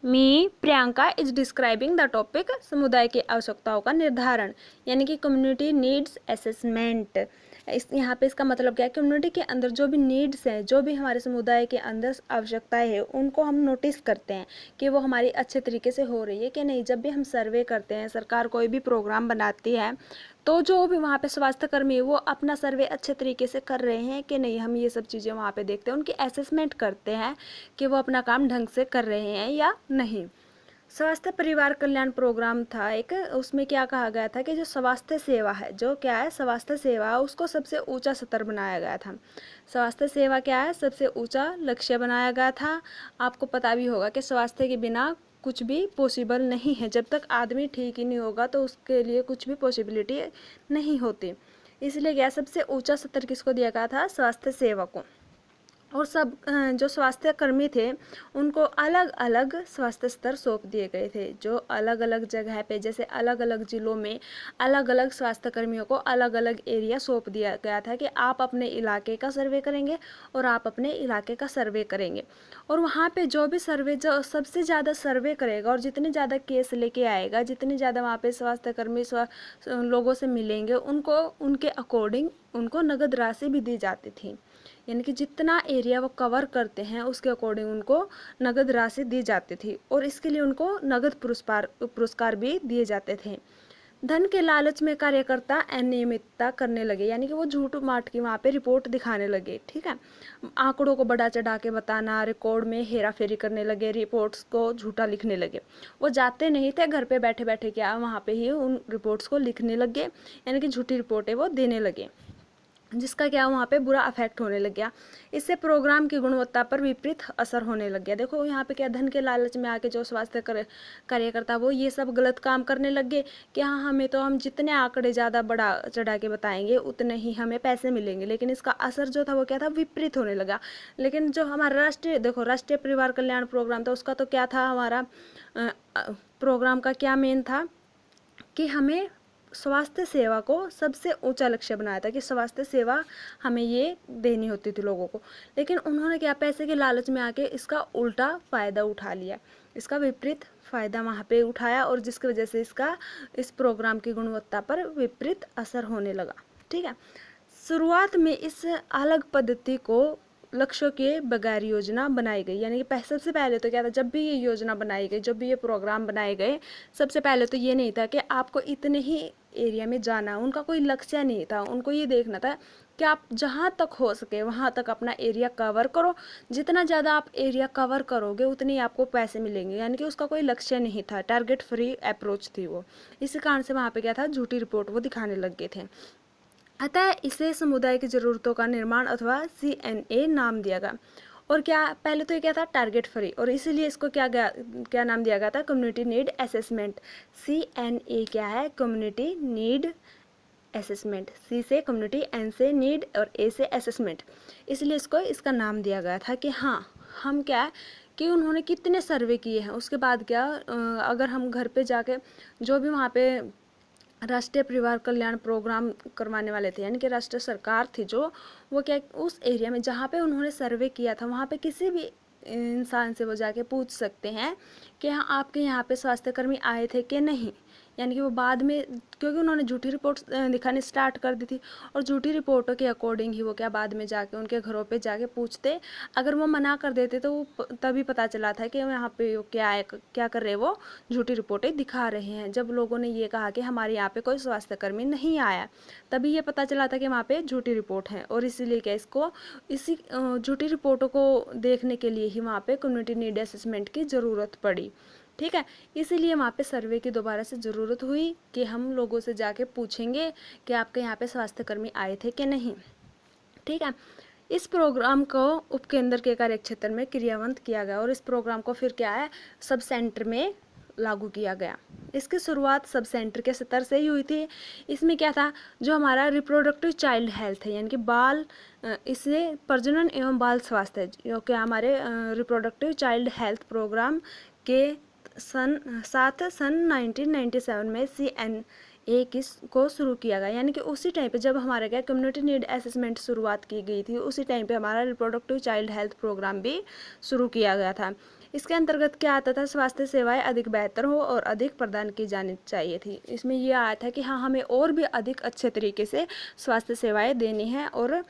Me Priyanka is describing the topic समुदाय की आवश्यकताओं का निर्धारण, यानी कि कम्युनिटी नीड्स असेसमेंट। यहाँ पे इसका मतलब क्या है, कम्युनिटी के अंदर जो भी नीड्स हैं, जो भी हमारे समुदाय के अंदर आवश्यकताएं हैं, उनको हम नोटिस करते हैं कि वो हमारी अच्छे तरीके से हो रही है कि नहीं। जब भी हम सर्वे करते हैं, सरकार कोई भी प्रोग्राम बनाती है, तो जो भी वहाँ पे स्वास्थ्य कर्मी है वो अपना सर्वे अच्छे तरीके से कर रहे हैं कि नहीं, हम ये सब चीज़ें वहाँ पे देखते हैं, उनकी असेसमेंट करते हैं कि वो अपना काम ढंग से कर रहे हैं या नहीं। स्वास्थ्य परिवार कल्याण प्रोग्राम था एक, उसमें क्या कहा गया था कि जो स्वास्थ्य सेवा है, जो क्या है स्वास्थ्य सेवा, उसको सबसे ऊंचा स्तर बनाया गया था। स्वास्थ्य सेवा क्या है, सबसे ऊंचा लक्ष्य बनाया गया था। आपको पता भी होगा कि स्वास्थ्य के बिना कुछ भी पॉसिबल नहीं है। जब तक आदमी ठीक ही नहीं होगा तो उसके लिए कुछ भी पॉसिबिलिटी नहीं होती। इसलिए क्या सबसे ऊंचा स्तर किसको दिया गया था, स्वास्थ्य सेवा को। और सब जो स्वास्थ्य कर्मी थे उनको अलग अलग स्वास्थ्य स्तर सौंप दिए गए थे, जो अलग अलग जगह पे, जैसे अलग अलग ज़िलों में अलग अलग स्वास्थ्य कर्मियों को अलग अलग एरिया सौंप दिया गया था कि आप अपने इलाके का सर्वे करेंगे और आप अपने इलाके का सर्वे करेंगे। और वहाँ पे जो भी सर्वे, जो सबसे ज़्यादा सर्वे करेगा और जितने ज़्यादा केस लेके आएगा, जितने ज़्यादा वहाँ पे स्वास्थ्य कर्मी लोगों से मिलेंगे, उनको उनके अकॉर्डिंग उनको नगद राशि भी दी जाती थी। यानी कि जितना एरिया वो कवर करते हैं उसके अकॉर्डिंग उनको नगद राशि दी जाती थी, और इसके लिए उनको नगद पुरस्कार भी दिए जाते थे। धन के लालच में कार्यकर्ता अनियमितता करने लगे, यानी कि वो झूठ माट की वहाँ पे रिपोर्ट दिखाने लगे। ठीक है, आंकड़ों को बढ़ा चढ़ा के बताना, रिकॉर्ड में हेरा फेरी करने लगे, रिपोर्ट्स को झूठा लिखने लगे। वो जाते नहीं थे घर पे बैठे बैठे, क्या वहाँ पे ही उन रिपोर्ट्स को लिखने लगे, यानी कि झूठी रिपोर्टें वो देने लगे, जिसका क्या वहाँ पे बुरा अफेक्ट होने लग गया। इससे प्रोग्राम की गुणवत्ता पर विपरीत असर होने लग गया। देखो यहाँ पे क्या, धन के लालच में आके जो स्वास्थ्य कार्यकर्ता वो ये सब गलत काम करने लग गए कि हाँ, हमें तो हम जितने आंकड़े ज़्यादा बड़ा चढ़ा के बताएंगे उतने ही हमें पैसे मिलेंगे, लेकिन इसका असर जो था वो क्या था, विपरीत होने लगा। लेकिन जो हमारा राष्ट्रीय, देखो राष्ट्रीय परिवार कल्याण प्रोग्राम था, उसका तो क्या था, हमारा प्रोग्राम का क्या मेन था कि हमें स्वास्थ्य सेवा को सबसे ऊंचा लक्ष्य बनाया था कि स्वास्थ्य सेवा हमें ये देनी होती थी लोगों को। लेकिन उन्होंने क्या, पैसे के लालच में आके इसका उल्टा फ़ायदा उठा लिया, इसका विपरीत फ़ायदा वहाँ पे उठाया, और जिसकी वजह से इसका इस प्रोग्राम की गुणवत्ता पर विपरीत असर होने लगा। ठीक है, शुरुआत में इस अलग पद्धति को लक्ष्यों के बगैर योजना बनाई गई, यानी कि सबसे पहले तो क्या था, जब भी ये योजना बनाई गई, जब भी ये प्रोग्राम बनाए गए, सबसे पहले तो ये नहीं था कि आपको इतने ही एरिया में जाना, उनका कोई लक्ष्य नहीं था। उनको ये देखना था कि आप जहाँ तक हो सके वहाँ तक अपना एरिया कवर करो, जितना ज़्यादा आप एरिया कवर करोगे उतने ही आपको पैसे मिलेंगे, यानी कि उसका कोई लक्ष्य नहीं था, टारगेट फ्री अप्रोच थी वो। इसी कारण से वहाँ पे क्या था, झूठी रिपोर्ट वो दिखाने लग गए थे। अतः इसे समुदाय की ज़रूरतों का निर्माण अथवा CNA नाम दिया गया। और क्या, पहले तो ये क्या था, टारगेट फ्री, और इसीलिए इसको क्या नाम दिया गया था, कम्युनिटी नीड असेसमेंट। CNA क्या है, कम्युनिटी नीड असेसमेंट। C से कम्युनिटी, N से नीड और A से असेसमेंट, इसलिए इसको इसका नाम दिया गया था कि हाँ, हम क्या है कि उन्होंने कितने सर्वे किए हैं, उसके बाद क्या, अगर हम घर पे जाके जो भी वहाँ पे राष्ट्रीय परिवार कल्याण प्रोग्राम करवाने वाले थे, यानी कि राष्ट्रीय सरकार थी जो, वो क्या उस एरिया में जहाँ पे उन्होंने सर्वे किया था वहाँ पे किसी भी इंसान से वो जाके पूछ सकते हैं कि हाँ, आपके यहाँ पे स्वास्थ्यकर्मी आए थे कि नहीं। यानी कि वो बाद में, क्योंकि उन्होंने झूठी रिपोर्ट दिखानी स्टार्ट कर दी थी, और झूठी रिपोर्टों के अकॉर्डिंग ही वो क्या बाद में जाके उनके घरों पे जाके पूछते। अगर वो मना कर देते तो वो तभी पता चला था कि यहाँ पे वो क्या कर रहे हैं, वो झूठी रिपोर्टें दिखा रहे हैं। जब लोगों ने ये कहा कि हमारे यहाँ पे कोई स्वास्थ्यकर्मी नहीं आया, तभी ये पता चला था कि वहाँ पे झूठी रिपोर्ट है, और इसीलिए क्या इसको, इसी झूठी रिपोर्टों को देखने के लिए ही वहाँ पे कम्युनिटी नीड असेसमेंट की ज़रूरत पड़ी। ठीक है, इसीलिए वहाँ पे सर्वे की दोबारा से ज़रूरत हुई कि हम लोगों से जाके पूछेंगे कि आपके यहाँ पे स्वास्थ्यकर्मी आए थे कि नहीं। ठीक है, इस प्रोग्राम को उपकेंद्र के कार्य क्षेत्र में क्रियान्वित किया गया, और इस प्रोग्राम को फिर क्या है, सब सेंटर में लागू किया गया। इसकी शुरुआत सब सेंटर के स्तर से ही हुई थी। इसमें क्या था, जो हमारा रिप्रोडक्टिव चाइल्ड हेल्थ है, यानी कि बाल, इससे प्रजनन एवं बाल स्वास्थ्य, जो कि हमारे रिप्रोडक्टिव चाइल्ड हेल्थ प्रोग्राम के सन 1997 में CNA को शुरू किया गया, यानी कि उसी टाइम पे जब हमारे क्या कम्युनिटी नीड असेसमेंट शुरुआत की गई थी, उसी टाइम पे हमारा रिप्रोडक्टिव चाइल्ड हेल्थ प्रोग्राम भी शुरू किया गया था। इसके अंतर्गत क्या आता था, स्वास्थ्य सेवाएं अधिक बेहतर हो और अधिक प्रदान की जानी चाहिए थी। इसमें ये आया था कि हाँ, हमें और भी अधिक अच्छे तरीके से स्वास्थ्य सेवाएं देनी है और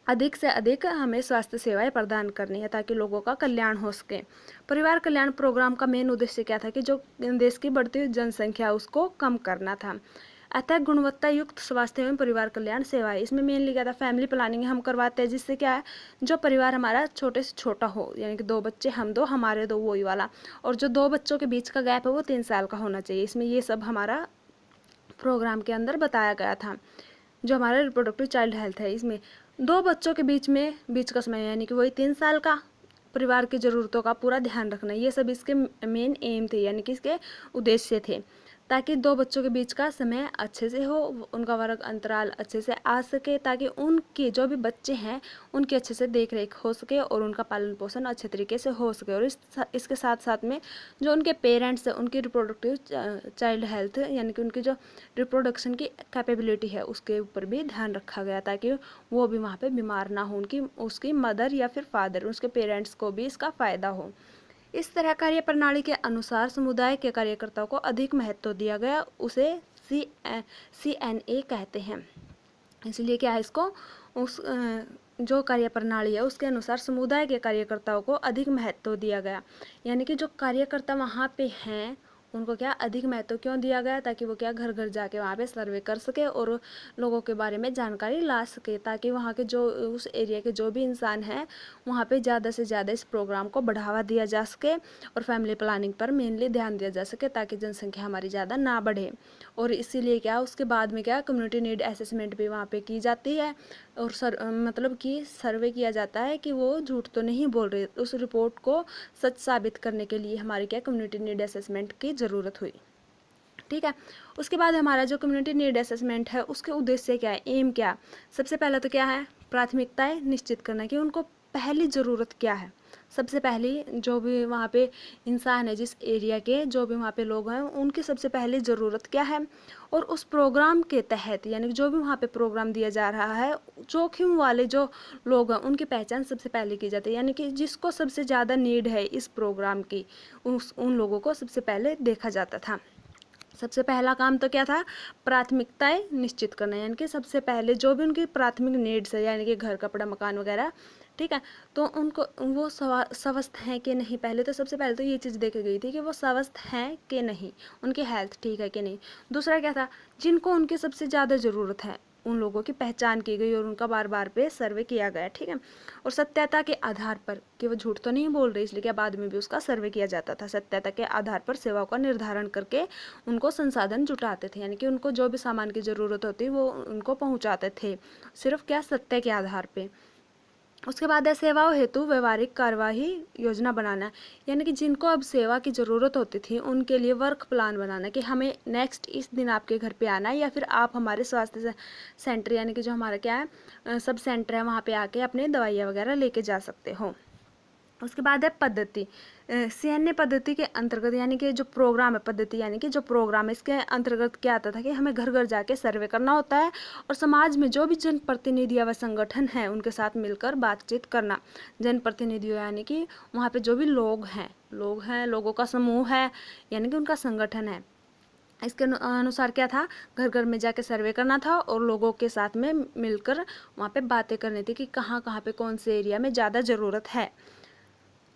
अधिक से अधिक हमें स्वास्थ्य सेवाएं प्रदान करनी है ताकि लोगों का कल्याण हो सके। परिवार कल्याण प्रोग्राम का मेन उद्देश्य क्या था कि जो देश की बढ़ती हुई जनसंख्या उसको कम करना था। अतः गुणवत्ता युक्त स्वास्थ्य एवं परिवार कल्याण सेवाएं, इसमें मेनली क्या था, फैमिली प्लानिंग हम करवाते हैं, जिससे क्या है, जो परिवार हमारा छोटे से छोटा हो, यानी कि 2 बच्चे हम 2 हमारे 2 वही वाला, और जो 2 बच्चों के बीच का गैप है वो 3 साल का होना चाहिए। इसमें ये सब हमारा प्रोग्राम के अंदर बताया गया था। जो हमारा रिप्रोडक्टिव चाइल्ड हेल्थ है, इसमें 2 बच्चों के बीच का समय, यानी कि वही 3 साल का, परिवार की ज़रूरतों का पूरा ध्यान रखना, ये सब इसके मेन एम थे, यानी कि इसके उद्देश्य थे, ताकि 2 बच्चों के बीच का समय अच्छे से हो, उनका वर्ग अंतराल अच्छे से आ सके, ताकि उनके जो भी बच्चे हैं उनकी अच्छे से देख रेख हो सके और उनका पालन पोषण अच्छे तरीके से हो सके। और इसके साथ साथ में जो उनके पेरेंट्स हैं उनकी रिप्रोडक्टिव चाइल्ड हेल्थ, यानी कि उनकी जो रिप्रोडक्शन की कैपेबिलिटी है उसके ऊपर भी ध्यान रखा गया, ताकि वो भी वहाँ पे बीमार ना हो, उसकी मदर या फिर फादर, उसके पेरेंट्स को भी इसका फ़ायदा हो। इस तरह कार्य प्रणाली के अनुसार समुदाय के कार्यकर्ताओं को अधिक महत्व दिया गया, उसे CNA कहते हैं। इसलिए क्या है, इसको उस जो कार्य प्रणाली है उसके अनुसार समुदाय के कार्यकर्ताओं को अधिक महत्व दिया गया, यानी कि जो कार्यकर्ता वहाँ पे हैं उनको क्या अधिक महत्व क्यों दिया गया, ताकि वो क्या घर घर जाके वहाँ पे सर्वे कर सके और लोगों के बारे में जानकारी ला सके, ताकि वहाँ के जो उस एरिया के जो भी इंसान हैं वहाँ पे ज़्यादा से ज़्यादा इस प्रोग्राम को बढ़ावा दिया जा सके और फैमिली प्लानिंग पर मेनली ध्यान दिया जा सके, ताकि जनसंख्या हमारी ज़्यादा ना बढ़े। और इसीलिए क्या उसके बाद में क्या कम्युनिटी नीड असेसमेंट भी वहाँ पे की जाती है और मतलब कि सर्वे किया जाता है कि वो झूठ तो नहीं बोल रहे, उस रिपोर्ट को सच साबित करने के लिए हमारी क्या कम्युनिटी नीड असेसमेंट की ज़रूरत हुई। ठीक है, उसके बाद हमारा जो कम्युनिटी नीड असेसमेंट है उसके उद्देश्य क्या है, एम क्या, सबसे पहला तो क्या है, प्राथमिकताएं निश्चित करना कि उनको पहली ज़रूरत क्या है। सबसे पहली जो भी वहाँ पे इंसान है, जिस एरिया के जो भी वहाँ पे लोग हैं, उनकी सबसे पहली ज़रूरत क्या है, और उस प्रोग्राम के तहत, यानी जो भी वहाँ पे प्रोग्राम दिया जा रहा है, जोखिम वाले जो लोग हैं उनकी पहचान सबसे पहले की जाती है, यानी कि जिसको सबसे ज़्यादा नीड है इस प्रोग्राम की, उन लोगों को सबसे पहले देखा जाता था। सबसे पहला काम तो क्या था, प्राथमिकताएं निश्चित करना, यानी कि सबसे पहले जो भी उनकी प्राथमिक नीड्स है, यानी कि घर, कपड़ा, मकान वगैरह, ठीक है, तो उनको वो स्वस्थ हैं कि नहीं, पहले तो सबसे पहले तो ये चीज़ देखी गई थी कि वो स्वस्थ हैं कि नहीं, उनकी हेल्थ ठीक है कि नहीं। दूसरा क्या था, जिनको उनकी सबसे ज़्यादा ज़रूरत है उन लोगों की पहचान की गई और उनका बार बार पे सर्वे किया गया, ठीक है, और सत्यता के आधार पर कि वो झूठ तो नहीं बोल रही, इसलिए क्या बाद में भी उसका सर्वे किया जाता था, सत्यता के आधार पर सेवाओं का निर्धारण करके उनको संसाधन जुटाते थे, यानी कि उनको जो भी सामान की ज़रूरत होती वो उनको पहुंचाते थे, सिर्फ क्या सत्य के आधार पे। उसके बाद है सेवाओं हेतु व्यवहारिक कार्यवाही योजना बनाना, यानी कि जिनको अब सेवा की ज़रूरत होती थी उनके लिए वर्क प्लान बनाना कि हमें नेक्स्ट इस दिन आपके घर पे आना है, या फिर आप हमारे स्वास्थ्य सेंटर, यानी कि जो हमारा क्या है सब सेंटर है वहाँ पे आके अपने दवाइयाँ वगैरह लेके जा सकते हो। उसके बाद है पद्धति, CNA पद्धति के अंतर्गत, यानी कि जो प्रोग्राम है, पद्धति यानी कि जो प्रोग्राम है, इसके अंतर्गत क्या आता था कि हमें घर घर जाके सर्वे करना होता है और समाज में जो भी जनप्रतिनिधि व संगठन हैं उनके साथ मिलकर बातचीत करना। जनप्रतिनिधियों यानी कि वहाँ पे जो भी लोग हैं, लोगों का समूह है, यानी कि उनका संगठन है। इसके अनुसार क्या था, घर घर में जाके सर्वे करना था और लोगों के साथ में मिलकर वहाँ पे बातें करनी थी कि कहाँ कहाँ पे कौन से एरिया में ज़्यादा ज़रूरत है।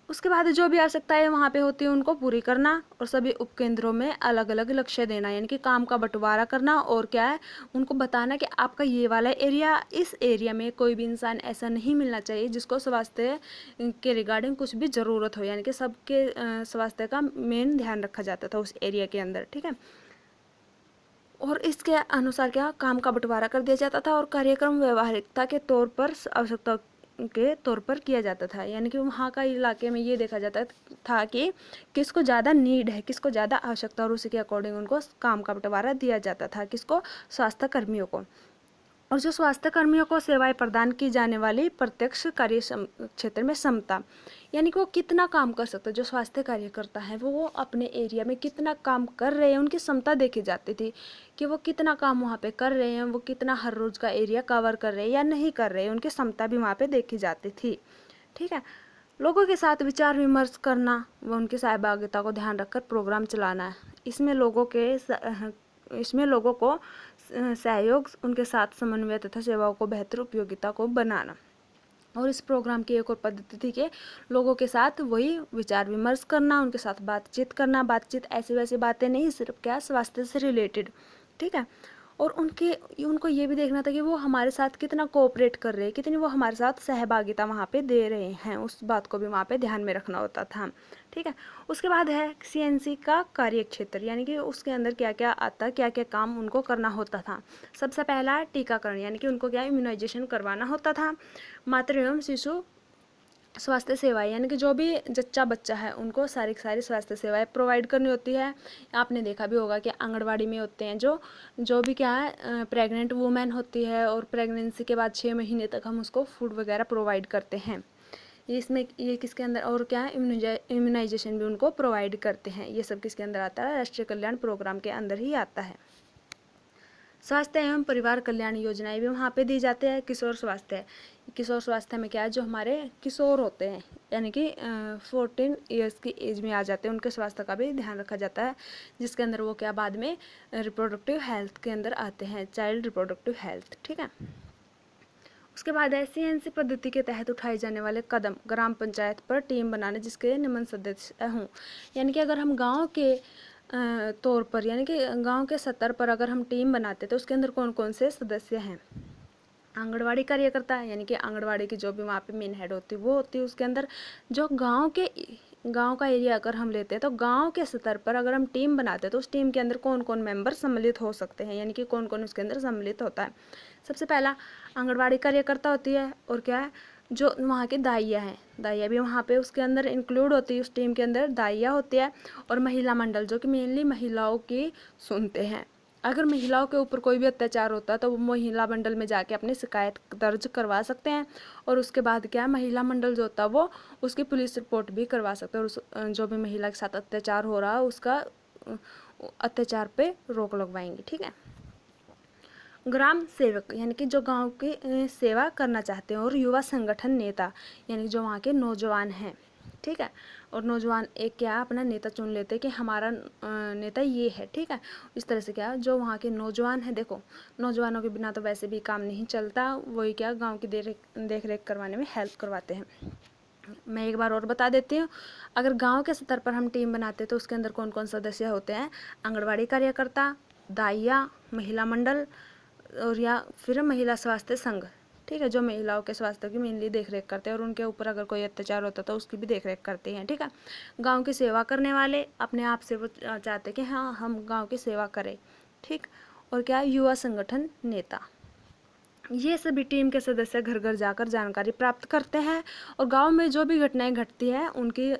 उसके बाद जो भी आवश्यकताएं वहाँ पे होती है उनको पूरी करना और सभी उपकेंद्रों में अलग अलग लक्ष्य देना, यानी कि काम का बंटवारा करना, और क्या है उनको बताना कि आपका ये वाला एरिया, इस एरिया में कोई भी इंसान ऐसा नहीं मिलना चाहिए जिसको स्वास्थ्य के रिगार्डिंग कुछ भी ज़रूरत हो, यानी कि सबके स्वास्थ्य का मेन ध्यान रखा जाता था उस एरिया के अंदर, ठीक है। और इसके अनुसार क्या काम का बंटवारा कर दिया जाता था और कार्यक्रम व्यवहारिकता के तौर पर आवश्यकता के तौर पर किया जाता था, यानी कि वहाँ का इलाके में ये देखा जाता था कि किसको ज़्यादा नीड है, किसको ज़्यादा आवश्यकता, और उसी के अकॉर्डिंग उनको काम का बंटवारा दिया जाता था, किसको, स्वास्थ्य कर्मियों को। और जो स्वास्थ्य कर्मियों को सेवाएं प्रदान की जाने वाली प्रत्यक्ष कार्य क्षेत्र में क्षमता, यानी कि वो कितना काम कर सकते हैं, जो स्वास्थ्य कार्यकर्ता है वो अपने एरिया में कितना काम कर रहे हैं, उनकी क्षमता देखी जाती थी कि वो कितना काम वहाँ पे कर रहे हैं, वो कितना हर रोज़ का एरिया कवर कर रहे हैं या नहीं कर रहे हैं, उनकी क्षमता भी वहाँ पे देखी जाती थी, ठीक है। लोगों के साथ विचार विमर्श करना व उनकी सहभागिता को ध्यान रखकर प्रोग्राम चलाना है। इसमें लोगों को सहयोग, उनके साथ समन्वय तथा सेवाओं को बेहतर उपयोगिता को बनाना। और इस प्रोग्राम की एक और पद्धति थी कि लोगों के साथ वही विचार विमर्श करना, उनके साथ बातचीत करना। बातचीत ऐसी वैसी बातें नहीं, सिर्फ क्या, स्वास्थ्य से रिलेटेड, ठीक है। और उनको ये भी देखना था कि वो हमारे साथ कितना कोऑपरेट कर रहे हैं, कितनी वो हमारे साथ सहभागिता वहाँ पे दे रहे हैं, उस बात को भी वहाँ पे ध्यान में रखना होता था, ठीक है। उसके बाद है सीएनसी का कार्य क्षेत्र, यानी कि उसके अंदर क्या क्या आता, क्या क्या काम उनको करना होता था। सबसे पहला टीकाकरण, यानी कि उनको क्या, इम्यूनाइजेशन करवाना होता था। मातृ एवं शिशु स्वास्थ्य सेवाएं, यानी कि जो भी जच्चा बच्चा है उनको सारी स्वास्थ्य सेवाएं प्रोवाइड करनी होती है। आपने देखा भी होगा कि आंगनवाड़ी में होते हैं जो भी क्या है, प्रेग्नेंट वूमेन होती है, और प्रेगनेंसी के बाद 6 महीने तक हम उसको फूड वगैरह प्रोवाइड करते हैं। ये किसके अंदर, और क्या है, इम्यूनाइजेशन भी उनको प्रोवाइड करते हैं। ये सब किसके अंदर आता है, राष्ट्रीय कल्याण प्रोग्राम के अंदर ही आता है। स्वास्थ्य एवं परिवार कल्याण योजनाएं भी वहाँ पे दी जाती है। किशोर स्वास्थ्य में क्या है, जो हमारे किशोर होते हैं, यानी कि 14 ईयर्स की एज में आ जाते हैं, उनके स्वास्थ्य का भी ध्यान रखा जाता है, जिसके अंदर वो क्या बाद में रिप्रोडक्टिव हेल्थ के अंदर आते हैं, चाइल्ड रिप्रोडक्टिव हेल्थ, ठीक है। उसके बाद है सीएनसी पद्धति के तहत उठाए जाने वाले कदम। ग्राम पंचायत पर टीम बनाने जिसके निम्न सदस्य हों, यानी कि अगर हम गांव के तौर पर, यानी कि गांव के स्तर पर अगर हम टीम बनाते तो उसके अंदर कौन कौन से सदस्य हैं। आंगनवाड़ी कार्यकर्ता, यानी कि आंगनवाड़ी की जो भी वहाँ पे मेन हेड होती है वो होती है। उसके अंदर जो गांव का एरिया अगर हम लेते हैं तो गांव के स्तर पर अगर हम टीम बनाते हैं तो उस टीम के अंदर कौन कौन मेंबर सम्मिलित हो सकते हैं, यानी कि कौन कौन उसके अंदर सम्मिलित होता है। सबसे पहला आंगनवाड़ी कार्यकर्ता होती है, और क्या है, जो वहाँ की दाइया हैं, दाइया भी वहाँ पे उसके अंदर इंक्लूड होती है। उस टीम के अंदर दाइया होती है, और महिला मंडल जो कि मेनली महिलाओं की सुनते हैं। अगर महिलाओं के ऊपर कोई भी अत्याचार होता है तो वो महिला मंडल में जाके अपनी शिकायत दर्ज करवा सकते हैं, और उसके बाद क्या है, महिला मंडल जो होता है वो उसकी पुलिस रिपोर्ट भी करवा सकते हैं, और उस जो भी महिला के साथ अत्याचार हो रहा है उसका अत्याचार पे रोक लगवाएंगे, ठीक है। ग्राम सेवक, यानी कि जो गांव की सेवा करना चाहते हैं, और युवा संगठन नेता, यानी जो वहाँ के नौजवान हैं, ठीक है। और नौजवान एक क्या अपना नेता चुन लेते हैं कि हमारा नेता ये है, ठीक है। इस तरह से क्या जो वहाँ के नौजवान हैं, देखो नौजवानों के बिना तो वैसे भी काम नहीं चलता, वही क्या गांव की देख रेख करवाने में हेल्प करवाते हैं। मैं एक बार और बता देती हूँ। अगर गांव के स्तर पर हम टीम बनाते हैं तो उसके अंदर कौन कौन सदस्य होते हैं, आंगनवाड़ी कार्यकर्ता, दाइया, महिला मंडल, और या फिर महिला स्वास्थ्य संघ, ठीक है, जो महिलाओं के स्वास्थ्य की मेनली देख रेख करते हैं, और उनके ऊपर अगर कोई अत्याचार होता है तो उसकी भी देख रेख करते हैं, ठीक है। गांव की सेवा करने वाले, अपने आप से वो चाहते हैं कि हाँ हम गांव की सेवा करें, ठीक। और क्या, युवा संगठन नेता, ये सभी टीम के सदस्य घर घर जाकर जानकारी प्राप्त करते हैं, और गांव में जो भी घटनाएं घटती है उनकी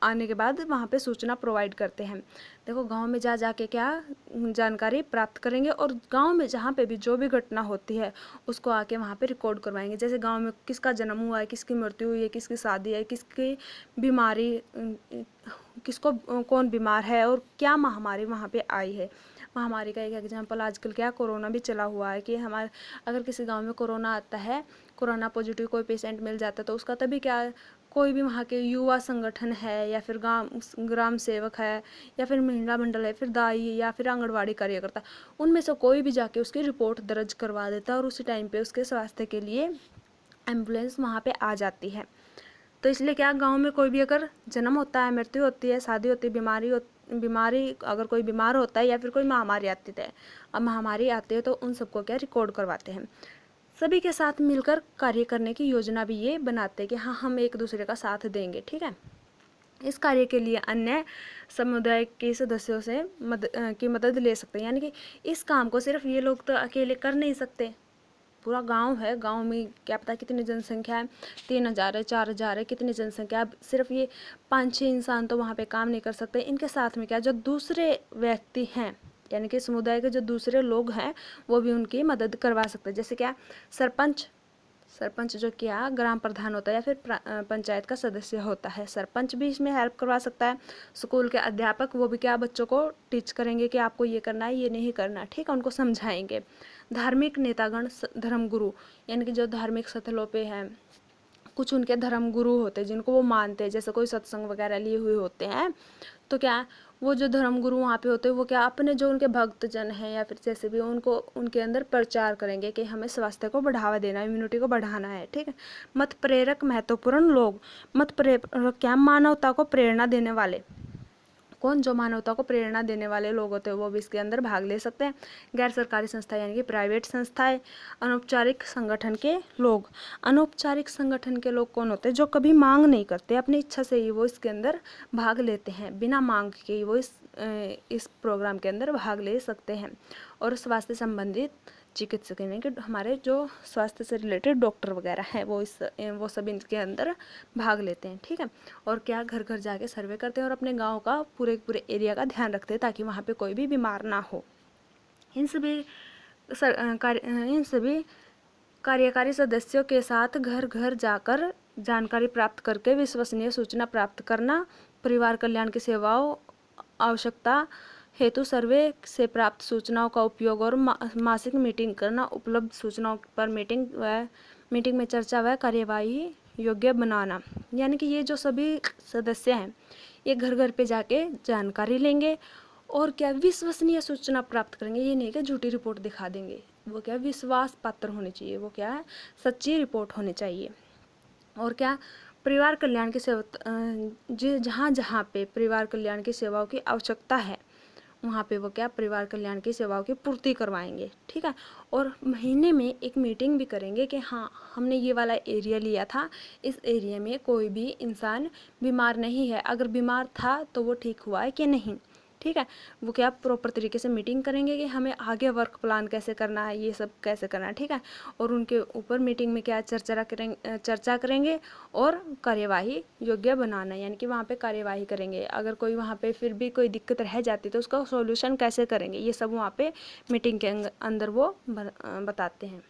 आने के बाद वहाँ पे सूचना प्रोवाइड करते हैं। देखो गांव में जा जाके क्या जानकारी प्राप्त करेंगे, और गांव में जहाँ पे भी जो भी घटना होती है उसको आके वहाँ पे रिकॉर्ड करवाएंगे। जैसे गांव में किसका जन्म हुआ है, किसकी मृत्यु हुई है, किसकी शादी है, किसकी बीमारी, किसको कौन बीमार है, और क्या महामारी वहाँ पे आई है। महामारी का एक एग्जाम्पल आजकल क्या कोरोना भी चला हुआ है, कि हमारे अगर किसी गांव में कोरोना आता है, कोरोना पॉजिटिव कोई पेशेंट मिल जाता है, तो उसका तभी क्या, कोई भी वहाँ के युवा संगठन है, या फिर ग्राम सेवक है, या फिर महिला मंडल है, फिर दाई, या फिर आंगनवाड़ी कार्यकर्ता, उनमें से कोई भी जाके उसकी रिपोर्ट दर्ज करवा देता है, और उसी टाइम पे उसके स्वास्थ्य के लिए एम्बुलेंस वहाँ पे आ जाती है। तो इसलिए क्या, गांव में कोई भी अगर जन्म होता है, मृत्यु होती है, शादी होती है, बीमारी अगर कोई बीमार होता है, या फिर कोई महामारी आती है, अब महामारी आती है तो उन सबको क्या रिकॉर्ड करवाते हैं। सभी के साथ मिलकर कार्य करने की योजना भी ये बनाते हैं कि हाँ हम एक दूसरे का साथ देंगे, ठीक है। इस कार्य के लिए अन्य समुदाय के सदस्यों से की मदद ले सकते हैं, यानी कि इस काम को सिर्फ ये लोग तो अकेले कर नहीं सकते। पूरा गांव है, गांव में क्या पता कितनी जनसंख्या है, 3,000 है, 4,000 है, कितनी जनसंख्या है, सिर्फ ये 5-6 इंसान तो वहाँ पे काम नहीं कर सकते। इनके साथ में क्या जो दूसरे व्यक्ति हैं, यानी कि समुदाय के जो दूसरे लोग हैं वो भी उनकी मदद करवा सकते हैं। जैसे क्या सरपंच जो क्या ग्राम प्रधान होता है, या फिर पंचायत का सदस्य होता है, सरपंच भी इसमें हेल्प करवा सकता है। स्कूल के अध्यापक वो भी क्या बच्चों को टीच करेंगे कि आपको ये करना है, ये नहीं करना, ठीक है, उनको समझाएंगे। धार्मिक नेतागण, धर्मगुरु, यानी कि जो धार्मिक स्थलों पे हैं, कुछ उनके धर्म गुरु होते हैं जिनको वो मानते हैं, जैसे कोई सत्संग वगैरह लिए हुए होते हैं, तो क्या वो जो धर्म गुरु वहाँ पे होते हैं वो क्या अपने जो उनके भक्तजन हैं या फिर जैसे भी उनको उनके अंदर प्रचार करेंगे कि हमें स्वास्थ्य को बढ़ावा देना है, इम्यूनिटी को बढ़ाना है। ठीक है। मत प्रेरक महत्वपूर्ण लोग, मत प्रेरक क्या, मानवता को प्रेरणा देने वाले। कौन? जो मानवता को प्रेरणा देने वाले लोग होते हैं वो भी इसके अंदर भाग ले सकते हैं। गैर सरकारी संस्था यानी कि प्राइवेट संस्थाएं। अनौपचारिक संगठन के लोग, अनौपचारिक संगठन के लोग कौन होते हैं? जो कभी मांग नहीं करते, अपनी इच्छा से ही वो इसके अंदर भाग लेते हैं, बिना मांग के ही वो इस प्रोग्राम के अंदर भाग ले सकते हैं। और स्वास्थ्य संबंधित चिकित्सक यानी कि हमारे जो स्वास्थ्य से रिलेटेड डॉक्टर वगैरह हैं वो सब इनके अंदर भाग लेते हैं। ठीक है। और क्या, घर घर जाके सर्वे करते हैं और अपने गांव का पूरे एरिया का ध्यान रखते हैं ताकि वहाँ पे कोई भी बीमार ना हो। इन सभी कार्यकारी सदस्यों के साथ घर घर जाकर जानकारी प्राप्त करके विश्वसनीय सूचना प्राप्त करना, परिवार कल्याण की सेवाओं आवश्यकता हेतु सर्वे से प्राप्त सूचनाओं का उपयोग और मासिक मीटिंग करना, उपलब्ध सूचनाओं पर मीटिंग में चर्चा व कार्यवाही योग्य बनाना। यानी कि ये जो सभी सदस्य हैं ये घर घर पे जाके जानकारी लेंगे और क्या, विश्वसनीय सूचना प्राप्त करेंगे। ये नहीं कि झूठी रिपोर्ट दिखा देंगे, वो क्या, विश्वास पात्र होनी चाहिए, वो क्या है, सच्ची रिपोर्ट होनी चाहिए। और क्या, परिवार कल्याण की सेवा, जहाँ जहाँ पे परिवार कल्याण की सेवाओं की आवश्यकता है वहाँ पे वो क्या, परिवार कल्याण की सेवाओं की पूर्ति करवाएंगे। ठीक है। और महीने में एक मीटिंग भी करेंगे कि हाँ हमने ये वाला एरिया लिया था, इस एरिया में कोई भी इंसान बीमार नहीं है, अगर बीमार था तो वो ठीक हुआ है कि नहीं। ठीक है। वो क्या, प्रॉपर तरीके से मीटिंग करेंगे कि हमें आगे वर्क प्लान कैसे करना है, ये सब कैसे करना है। ठीक है। और उनके ऊपर मीटिंग में क्या, चर्चा करेंगे और कार्यवाही योग्य बनाना, यानी कि वहाँ पे कार्यवाही करेंगे। अगर कोई वहाँ पे फिर भी कोई दिक्कत रह जाती तो उसका सॉल्यूशन कैसे करेंगे, ये सब वहाँ पे मीटिंग के अंदर वो बताते हैं।